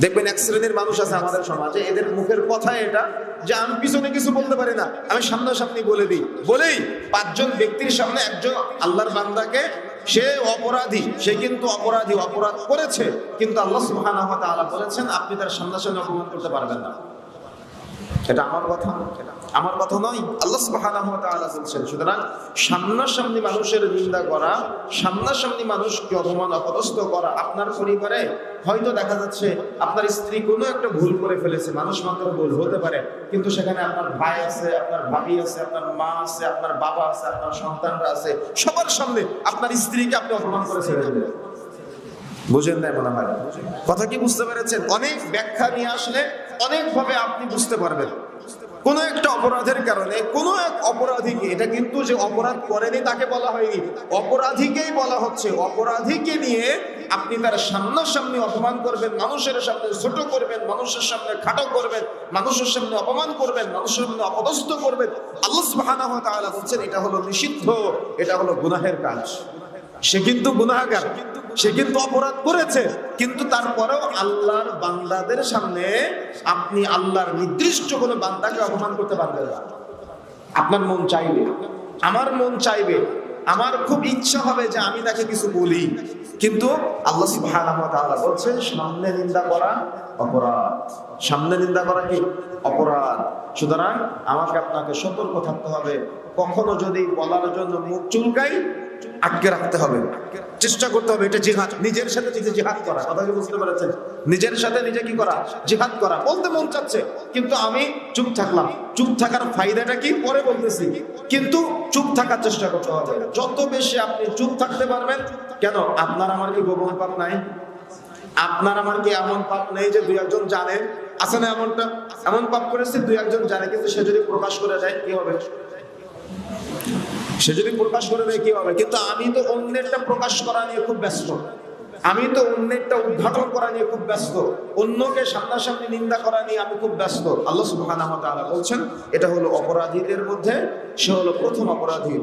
দেখবেন এক শ্রেণীর মানুষ আছে আমাদের সমাজে, এদের মুখের কথা এটা যে আমি পিছনে কিছু বলতে পারি না, আমি সামনাসামনি বলে দিই। বলেই 5 জন ব্যক্তির সামনে একজন আল্লাহর বান্দাকে সে অপরাধী, সে কিন্তু অপরাধী, অপরাধ করেছে, কিন্তু আল্লাহ সুবহানাহু ওয়া তাআলা বলেছেন আপনি তার সামনাসামনি অপমান করতে পারবেন না। এটা আমার কথা, আমার কথা নয়, আল্লাহ সুবহানাহু ওয়া তাআলা বলছেন। সুতরাং সামনাসামনি মানুষের নিন্দা করা, সামনাসামনি মানুষকে অপমান অপদস্থ করা, আপনার পরিবারে হয়তো দেখা যাচ্ছে আপনার স্ত্রী কোনো একটা ভুল করে ফেলেছে, মানুষ মাত্র ভুল হতে পারে, কিন্তু সেখানে আপনার ভাই আছে, আপনার ভাবি আছে, আপনার মা আছে, আপনার বাবা আছে, আপনার সন্তানরা আছে, সবার সামনে আপনার স্ত্রীকে আপনি অপমান করে ছেড়ে দিলেন। বুঝেন না মনে হয়? কথা কি বুঝতে পেরেছেন? অনেক ব্যাখ্যা নিয়ে আসলে অনেকভাবে আপনি বুঝতে পারবেন। কোনো একটা অপরাধের কারণে কোনো এক অপরাধীকে, এটা কিন্তু যে অপরাধ করেনি তাকে বলা হয়নি, অপরাধীকেই বলা হচ্ছে। অপরাধীকে নিয়ে আপনি তার সামনাসামনি অপমান করবেন, মানুষের সামনে ছোট করবেন, মানুষের সামনে খাটো করবেন, মানুষের সামনে অপমান করবেন, মানুষের সামনে অপদস্থ করবেন, আল্লাহ সুবহানাহু ওয়া তাআলা বলছেন এটা হলো নিষিদ্ধ, এটা হলো গুনাহের কাজ। সে কিন্তু গুনাহগার, সে কিন্তু অপরাধ করেছে, কিন্তু তারপরেও আল্লাহর বান্দাদের সামনে আপনি আল্লাহর নির্দিষ্ট কোনো বান্দাকে অপমান করতে পারবেন না। আপনার মন চাইবে, আমার মন চাইবে, আমার খুব ইচ্ছা হবে যে আমি তাকে কিছু বলি, কিন্তু আল্লাহ সুবহানাহু ওয়া তাআলা বলছেন সামনে নিন্দা করা অপরাধ। সামনে নিন্দা করা কি? অপরাধ। সুতরাং আমাকে আপনাকে সতর্ক থাকতে হবে, কখনো যদি বলার জন্য মুখ চুলকাই আটকে রাখতে হবে, চেষ্টা করতে হবে। এটা জিহাদ, নিজের সাথে নিজে জিহাদ করা। কথা কি বুঝতে পেরেছেন? নিজের সাথে নিজে কি করা? জিহাদ করা। বলতে মন চাচ্ছে কিন্তু আমি চুপ থাকলাম। চুপ থাকার ফায়দাটা কি পরে বলতেছি, কিন্তু চুপ থাকার চেষ্টা করতে হবে। যত বেশি আপনি চুপ থাকতে পারবেন, কেন আপনার আমার কি গোপন পাপ নাই? আপনার আমার কি এমন পাপ নেই যে 2-1 জন জানে? আছে না এমনটা? এমন পাপ করেছে 2-1 জন জানে, কিন্তু সে যদি প্রকাশ করে দেয় কি হবে? সে যদি প্রকাশ করে দেয় কি হবে? কিন্তু আমি তো অন্যেরটা প্রকাশ করা নিয়ে খুব ব্যস্ত, আমি তো অন্যেরটা উদ্ঘাটন করা নিয়ে খুব ব্যস্ত, অন্যকে সামনাসামনি নিন্দা করা নিয়ে আমি খুব ব্যস্ত। আল্লাহ সুবহানাহু ওয়া তাআলা বলছেন এটা হলো অপরাধীদের মধ্যে সে হলো প্রথম অপরাধী।